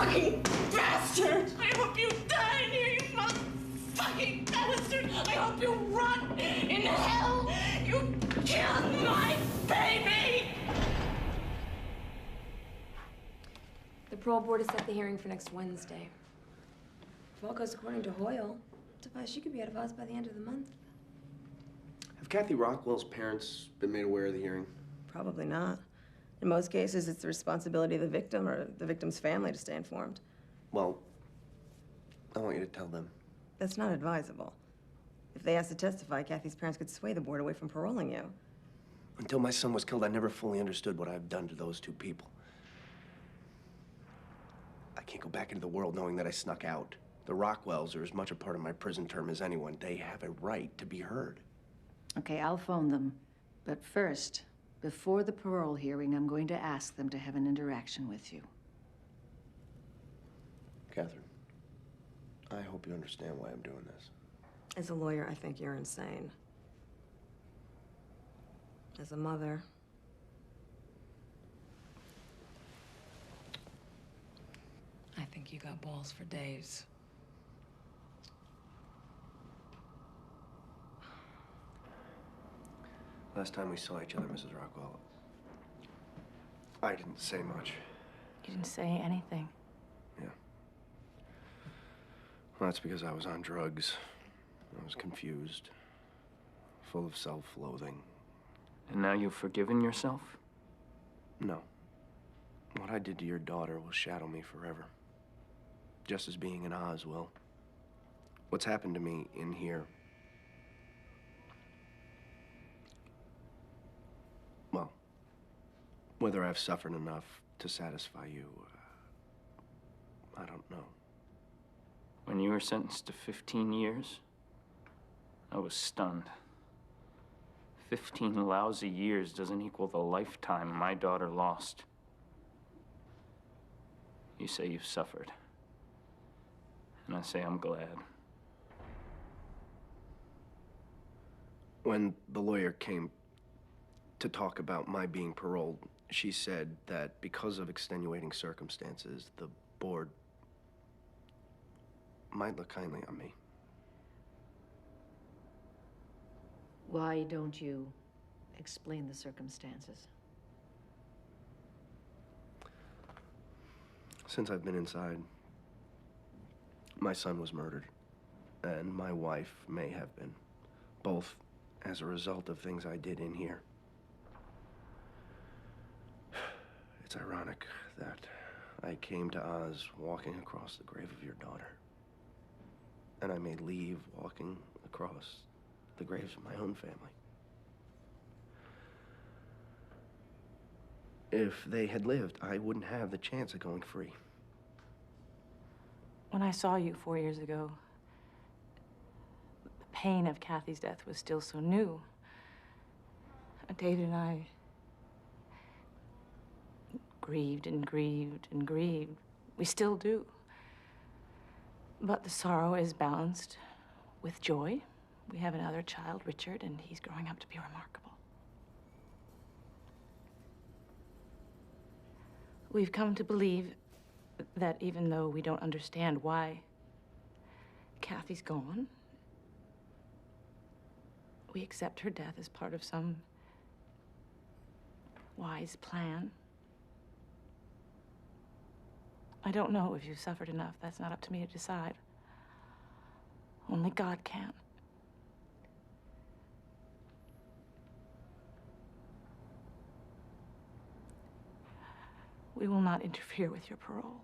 fucking bastard! I hope you die in here, you motherfucking bastard! I hope you rot in hell! You killed my baby! The parole board has set the hearing for next Wednesday. If all goes according to Hoyle, Tobias, she could be out of Oz by the end of the month. Have Cathy Rockwell's parents been made aware of the hearing? Probably not. In most cases, it's the responsibility of the victim or the victim's family to stay informed. Well, I want you to tell them. That's not advisable. If they asked to testify, Cathy's parents could sway the board away from paroling you. Until my son was killed, I never fully understood what I've done to those two people. I can't go back into the world knowing that I snuck out. The Rockwells are as much a part of my prison term as anyone. They have a right to be heard. Okay, I'll phone them. But first, before the parole hearing, I'm going to ask them to have an interaction with you. Catherine, I hope you understand why I'm doing this. As a lawyer, I think you're insane. As a mother, I think you got balls for days. Last time we saw each other, Mrs. Rockwell, I didn't say much. You didn't say anything. Yeah. Well, that's because I was on drugs. I was confused, full of self-loathing. And now you've forgiven yourself? No. What I did to your daughter will shadow me forever. Just as being in Oz will. What's happened to me in here, well, whether I've suffered enough to satisfy you, I don't know. When you were sentenced to 15 years, I was stunned. 15 lousy years doesn't equal the lifetime my daughter lost. You say you've suffered. And I say I'm glad. When the lawyer came to talk about my being paroled, she said that because of extenuating circumstances, the board might look kindly on me. Why don't you explain the circumstances? Since I've been inside, my son was murdered, and my wife may have been, both as a result of things I did in here. It's ironic that I came to Oz walking across the grave of your daughter, and I may leave walking across the graves of my own family. If they had lived, I wouldn't have the chance of going free. When I saw you 4 years ago, the pain of Cathy's death was still so new. David and I grieved and grieved and grieved. We still do. But the sorrow is balanced with joy. We have another child, Richard, and he's growing up to be remarkable. We've come to believe that even though we don't understand why Cathy's gone, we accept her death as part of some wise plan. I don't know if you've suffered enough. That's not up to me to decide. Only God can. We will not interfere with your parole.